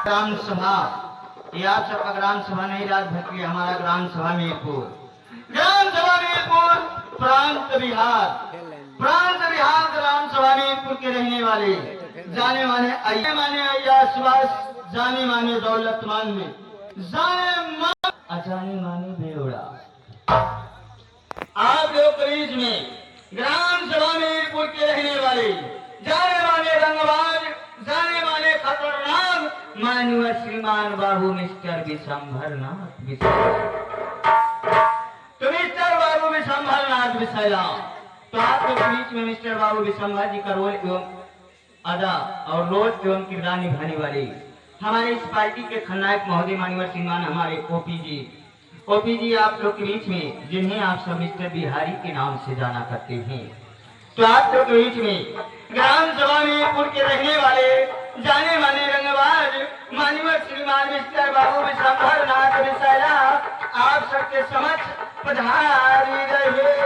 ग्राम सभा, ये आप सबका ग्राम सभा नहीं, राजभर की हमारा ग्राम सभा मीरपुर, ग्राम सभा मीरपुर प्रांत बिहार, ग्राम सभा मीरपुर के रहने वाले जाने माने अय्या सुभाष, जाने माने दौलतमान में, जाने माने बेवड़ा। आप लोग बीच में ग्राम सभा मीरपुर के रहने वाले जाने माने रंगबाज, जाने माने खतरनाक मानव श्रीमान बाबू मिस्टर विशंभरनाथ तो मिस्टर बाबू विशंभरनाथ विशैला, तो आप लोग बीच में मिस्टर बाबू विशंभर जी का रोल एवं अदा और रोल एवं किरदार निभाने वाले हमारे इस पार्टी के खलनायक महोदय माननीय श्रीमान हमारे ओपी जी आप लोग के बीच में, जिन्हें आप सब मिस्टर बिहारी के नाम से जाना करते हैं। तो आप लोग के बीच में ग्राम सभा मीरपुर के रहने वाले जाने माने रंगबाज माननीय श्रीमान मिस्टर बाबू विशंभरनाथ विशैला आप सबके समक्ष पधारी रहे।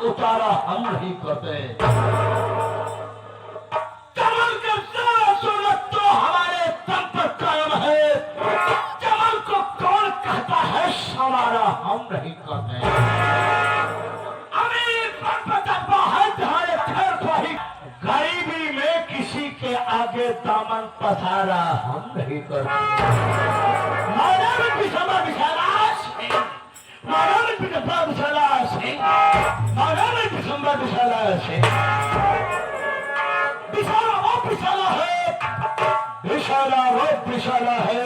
उतारा हम नहीं करते। कमल का सूरत तो हमारे दम पर कायम है, कमल को कौन कहता है हमारा हम नहीं करते। अमीर पर है तुम्हारे खैर ख्वाही, गरीबी में किसी के आगे दामन पसारा हम नहीं करते। विशाला है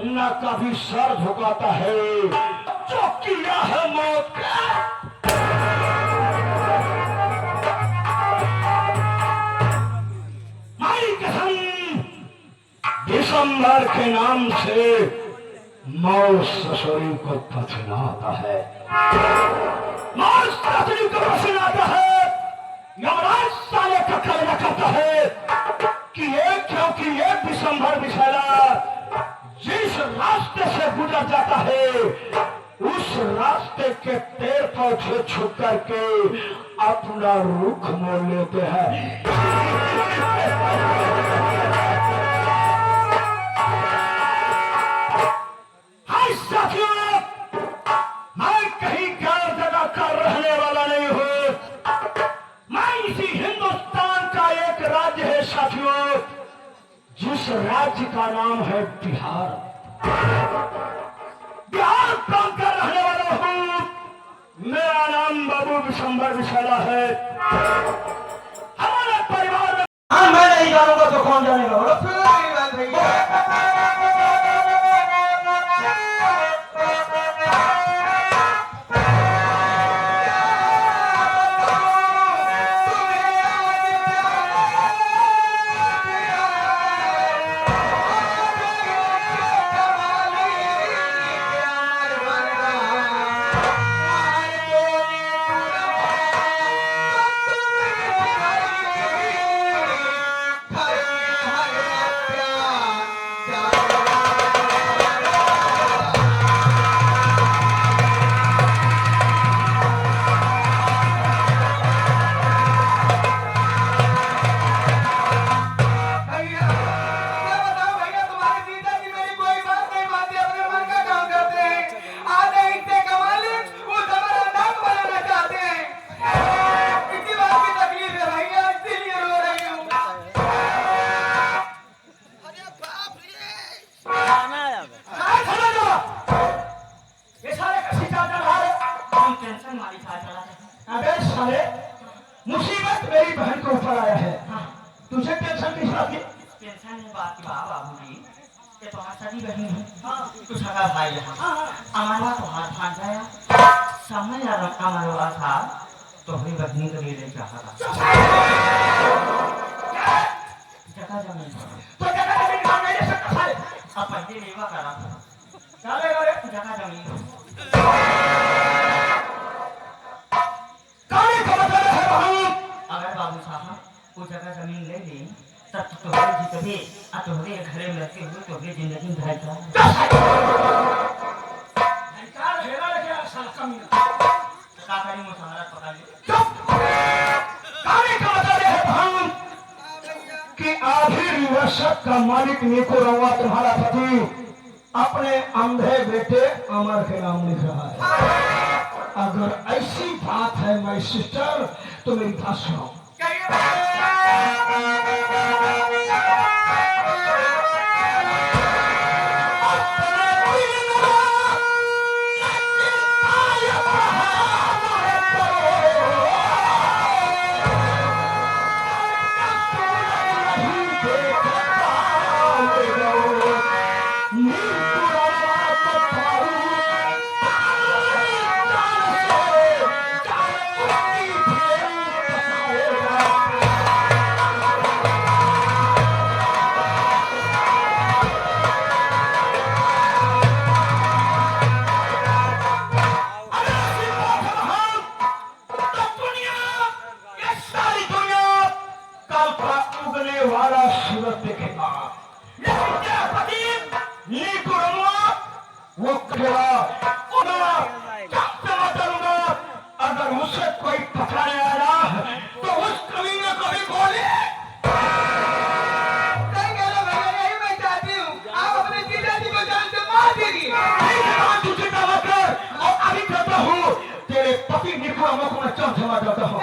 न कभी सर झुकाता है, जो किया है मौत का माई कसम दिसंबर के नाम से मौत ससुरी को पछनाता है, मौत ससुरी को पछनाता है। यमराज साले का कहना करता है कि ये क्योंकि ये दिसंबर विशैला जिस रास्ते से गुजर जाता है उस रास्ते के पेड़ पौधे छुप करके अपना रुख मोड़ लेते हैं। साथियों, मैं कहीं गैर जगह का रहने वाला नहीं हूं, मैं इसी हिंदुस्तान का एक राज्य है साथियों, जिस राज्य का नाम है बिहार। बिहार प्रांत का रहने वाला हूं, मेरा नाम बाबू विशंभर विशैला है। हमारे परिवार में मैं नहीं जानूंगा तो कौन जानेगा? साले मुसीबत मेरी बहन के ऊपर आया है। तुझे टेंशन किस बात की? टेंशन है बात की बाबूजी, ये तो हमारी सगी बहन है, कुछ सगा भाई है। हमारा तो हाथ फाट गया, समय आ रखा हमारा था तो अपनी बहनी के लिए लेके आया था। जगह जमीन तो जगह जमीन कहाँ नहीं ले सकता साले? अब पहले लेवा करा क्या ले रे? जगह जमीन काहे का मतलब है बहन? अगर बाबू साहब वो जगह जमीन ले ली तब तो तुम्हारे जितने तुम्हारे घरे में रहते हुए तुम्हारी जिंदगी में रहेगा। निकाल घेरा लेके साला कमीना। काकरी मुसहरा पकड़ ले। चुप! काहे का मतलब है बहन कि आधी रिवर्सत का मालिक निको रवा तुम्हारा पति अपने अंधे बेटे अमर के नाम लिख रहा है। अगर ऐसी बात है माय सिस्टर तो मेरी बात सुनो। वाला सूरत देखेगा, लेकिन क्या पति नीको रंगवा वो कहेगा करूंगा। अगर उससे कोई पकड़ाने आया तो उस कमीने को भी बोले यही मैं चाहती हूँ आप अपने जीजाजी को जान से मार दीजिए। तुझे दावा कर और अभी कहता हूँ तेरे पति नीको रंगवा को मैं चांद से मार देता हूँ।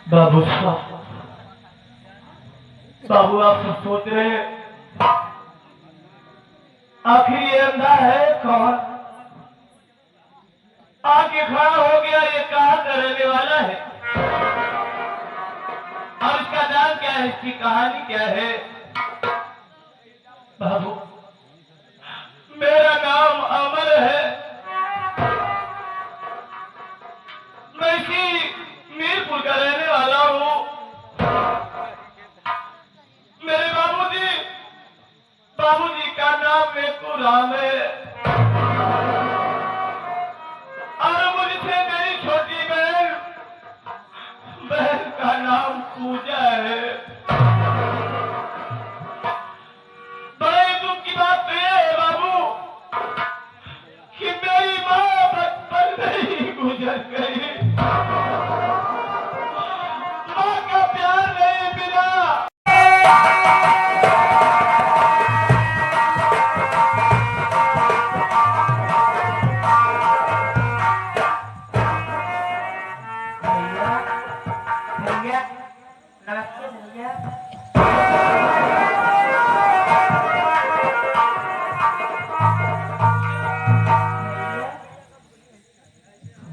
बाबू साहब, बाबू आप सब सोच रहे हैं आखिर ये अंधा है कौन? आके खड़ा हो गया, ये कहाँ का रहने वाला है और इसका नाम क्या है, इसकी कहानी क्या है? बाबू मेरा नाम अमर है, मैं इसी मीरपुर का रहने वाला हूँ। मेरे बाबूजी का नाम मेकू राम है और मुझसे मेरी छोटी बहन का नाम पूजा है। बड़े दुख की बात तो यह है बाबू कि मेरी माँ बचपन में ही गुजर गई।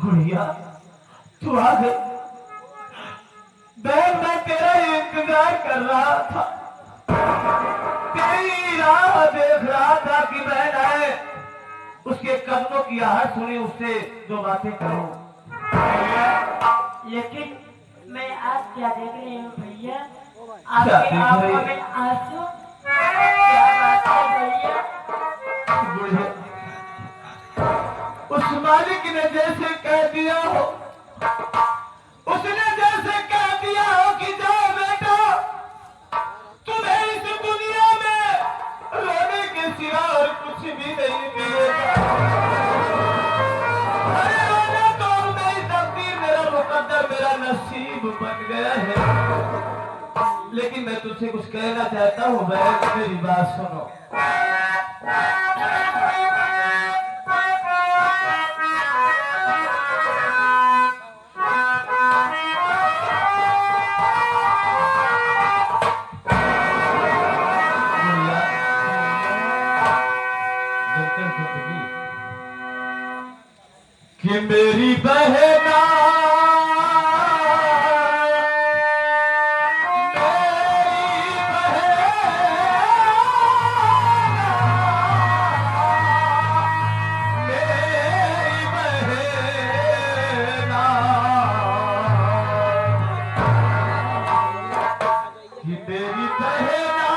गुड़िया तू आ गई। बहन मैं तेरा इंतजार कर रहा था, तेरी राह देख रहा था कि बहन आए, उसके कदमों की आहट सुनी, उससे दो बातें करूं। लेकिन मैं आज क्या देख रही हूँ भैया, क्या आपके देख रही आंखों में आंसू। क्या बात है भैया? गुड़िया उस मालिक ने जैसे कह दिया हो, उसने जैसे कह दिया हो कि जाओ बेटा, तुम्हें इस दुनिया में रोने के सिवा और कुछ भी नहीं लेकिन मैं तुझसे कुछ कहना चाहता हूँ बहन, मेरी बात सुनो। कि मेरी बहना कि तेरी बहना